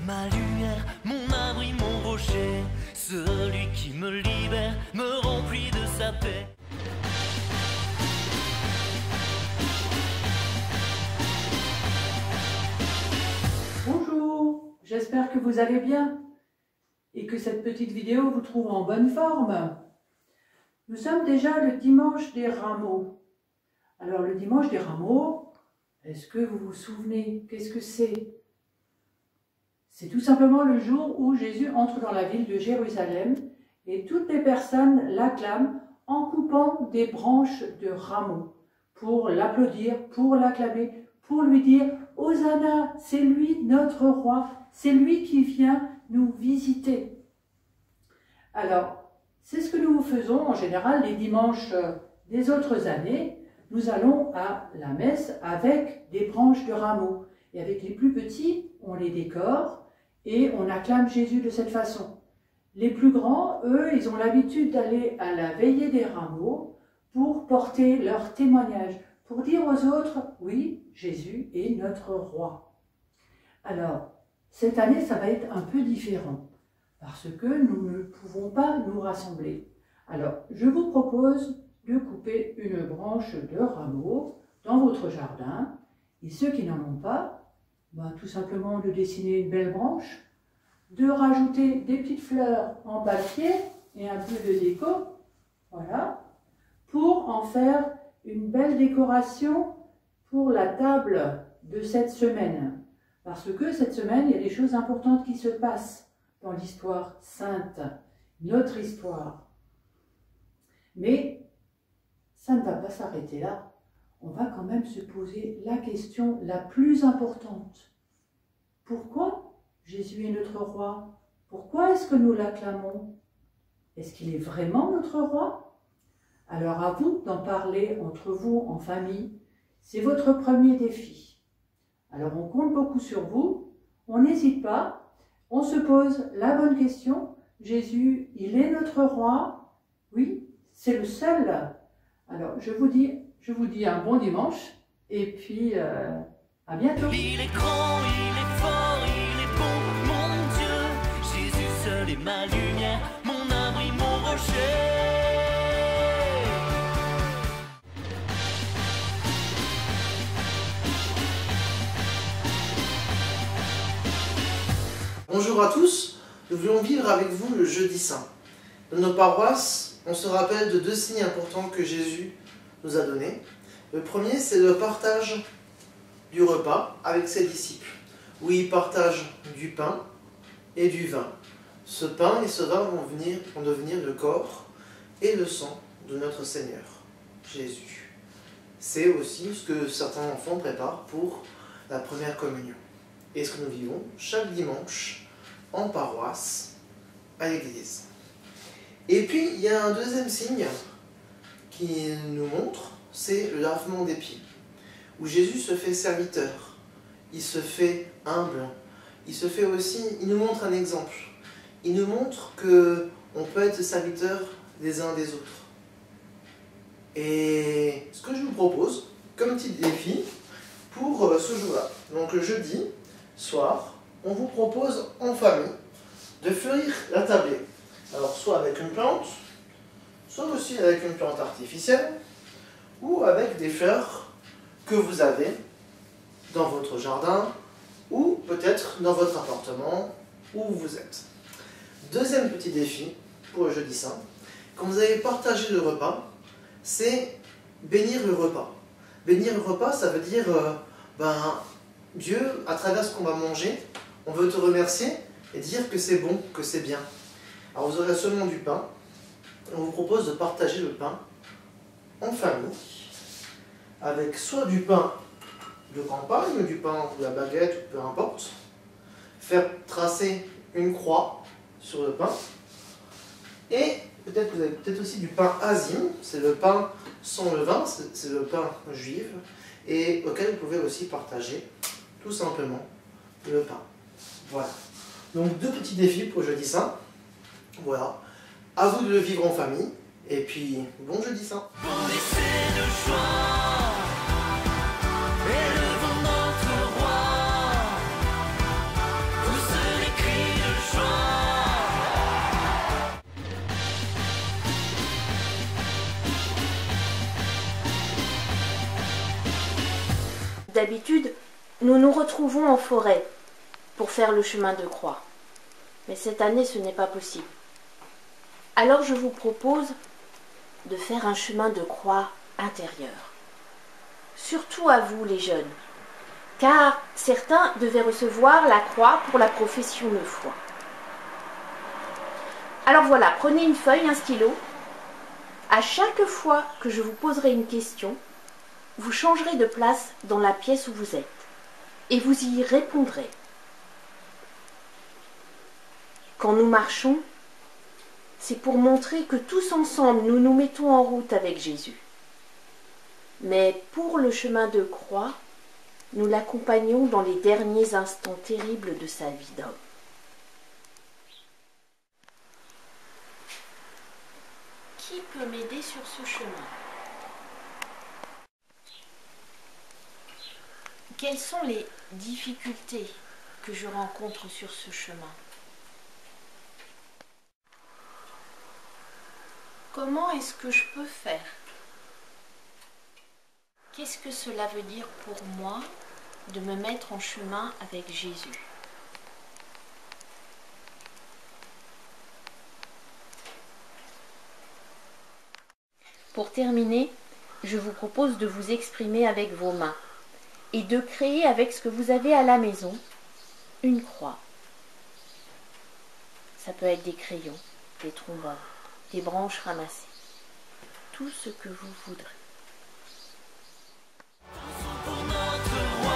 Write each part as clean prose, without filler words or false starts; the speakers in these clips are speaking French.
ma lumière, mon abri, mon rocher, celui qui me libère, me remplit de sa paix. Bonjour, j'espère que vous allez bien et que cette petite vidéo vous trouve en bonne forme. Nous sommes déjà le dimanche des Rameaux. Alors le dimanche des Rameaux, est-ce que vous vous souvenez? Qu'est-ce que c'est? C'est tout simplement le jour où Jésus entre dans la ville de Jérusalem et toutes les personnes l'acclament en coupant des branches de rameaux pour l'applaudir, pour l'acclamer, pour lui dire « Hosanna, c'est lui notre roi, c'est lui qui vient nous visiter ». Alors, c'est ce que nous faisons en général les dimanches des autres années. Nous allons à la messe avec des branches de rameaux. Et avec les plus petits, on les décore et on acclame Jésus de cette façon. Les plus grands, eux, ils ont l'habitude d'aller à la veillée des rameaux pour porter leur témoignage, pour dire aux autres, oui, Jésus est notre roi. Alors, cette année, ça va être un peu différent, parce que nous ne pouvons pas nous rassembler. Alors, je vous propose de couper une branche de rameau dans votre jardin, et ceux qui n'en ont pas, tout simplement de dessiner une belle branche, de rajouter des petites fleurs en papier et un peu de déco, voilà, pour en faire une belle décoration pour la table de cette semaine. Parce que cette semaine, il y a des choses importantes qui se passent dans l'histoire sainte, notre histoire. Mais ça ne va pas s'arrêter là. On va quand même se poser la question la plus importante. Pourquoi Jésus est notre roi? Pourquoi est-ce que nous l'acclamons? Est-ce qu'il est vraiment notre roi? Alors à vous d'en parler entre vous en famille. C'est votre premier défi. Alors on compte beaucoup sur vous. On n'hésite pas. On se pose la bonne question. Jésus, il est notre roi? Oui, c'est le seul. Alors je vous dis un bon dimanche et puis à bientôt. Il est grand, il est fort, il est bon, mon Dieu. Jésus seul est ma lumière, mon abri, mon rocher. Bonjour à tous, nous voulons vivre avec vous le jeudi saint. Dans nos paroisses, on se rappelle de deux signes importants que Jésus nous a donnés. Le premier, c'est le partage du repas avec ses disciples, où il partage du pain et du vin. Ce pain et ce vin vont devenir le corps et le sang de notre Seigneur, Jésus. C'est aussi ce que certains enfants préparent pour la première communion. Et ce que nous vivons chaque dimanche en paroisse à l'église. Et puis, il y a un deuxième signe qui nous montre, c'est le lavement des pieds, où Jésus se fait serviteur, il se fait humble, il nous montre un exemple. Il nous montre qu'on peut être serviteur des uns des autres. Et ce que je vous propose, comme petit défi, pour ce jour-là, donc le jeudi soir, on vous propose en famille de fleurir la tablée. Alors soit avec une plante, soit aussi avec une plante artificielle, ou avec des fleurs que vous avez dans votre jardin, ou peut-être dans votre appartement, où vous êtes. Deuxième petit défi pour le jeudi saint, quand vous allez partager le repas, c'est bénir le repas. Bénir le repas, ça veut dire, Dieu, à travers ce qu'on va manger, on veut te remercier et dire que c'est bon, que c'est bien. Alors vous aurez seulement du pain. On vous propose de partager le pain en famille, avec soit du pain de campagne, du pain de la baguette, peu importe. Faire tracer une croix sur le pain. Et peut-être que vous avez peut-être aussi du pain azim, c'est le pain sans levain, c'est le pain juif, et auquel vous pouvez aussi partager tout simplement le pain. Voilà. Donc deux petits défis pour jeudi saint. Voilà. À vous de le vivre en famille. Et puis, bon jeudi saint. Bon essai de joie, élevons notre roi. Tous les d'habitude, nous nous retrouvons en forêt pour faire le chemin de croix. Mais cette année, ce n'est pas possible. Alors je vous propose de faire un chemin de croix intérieur. Surtout à vous les jeunes, car certains devaient recevoir la croix pour la profession de foi. Alors voilà, prenez une feuille, un stylo. À chaque fois que je vous poserai une question, vous changerez de place dans la pièce où vous êtes et vous y répondrez. Quand nous marchons, c'est pour montrer que tous ensemble nous nous mettons en route avec Jésus. Mais pour le chemin de croix, nous l'accompagnons dans les derniers instants terribles de sa vie d'homme. Qui peut m'aider sur ce chemin? Quelles sont les difficultés que je rencontre sur ce chemin? Comment est-ce que je peux faire? Qu'est-ce que cela veut dire pour moi de me mettre en chemin avec Jésus? Pour terminer, je vous propose de vous exprimer avec vos mains et de créer avec ce que vous avez à la maison une croix. Ça peut être des crayons, des trombones, des branches ramassées, tout ce que vous voudrez. Pour notre roi.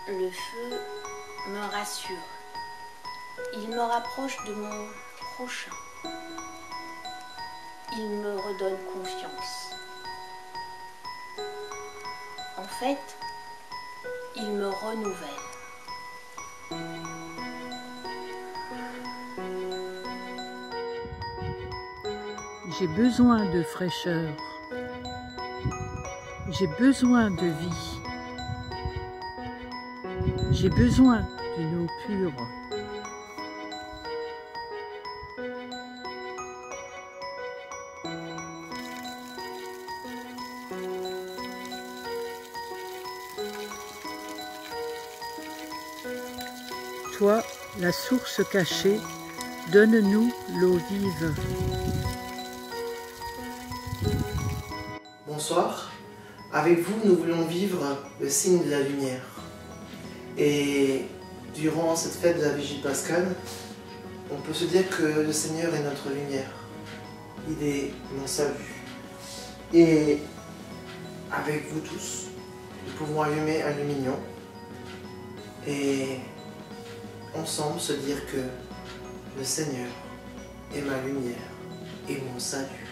Le feu me rassure. Il me rapproche de mon prochain. Il me redonne confiance. En fait, il me renouvelle. J'ai besoin de fraîcheur. J'ai besoin de vie. J'ai besoin d'une eau pure. Toi, la source cachée, donne-nous l'eau vive. Bonsoir, avec vous nous voulons vivre le signe de la lumière. Et durant cette fête de la Vigie pascale, on peut se dire que le Seigneur est notre lumière. Il est mon salut. Et avec vous tous, nous pouvons allumer un lumignon et ensemble se dire que le Seigneur est ma lumière et mon salut.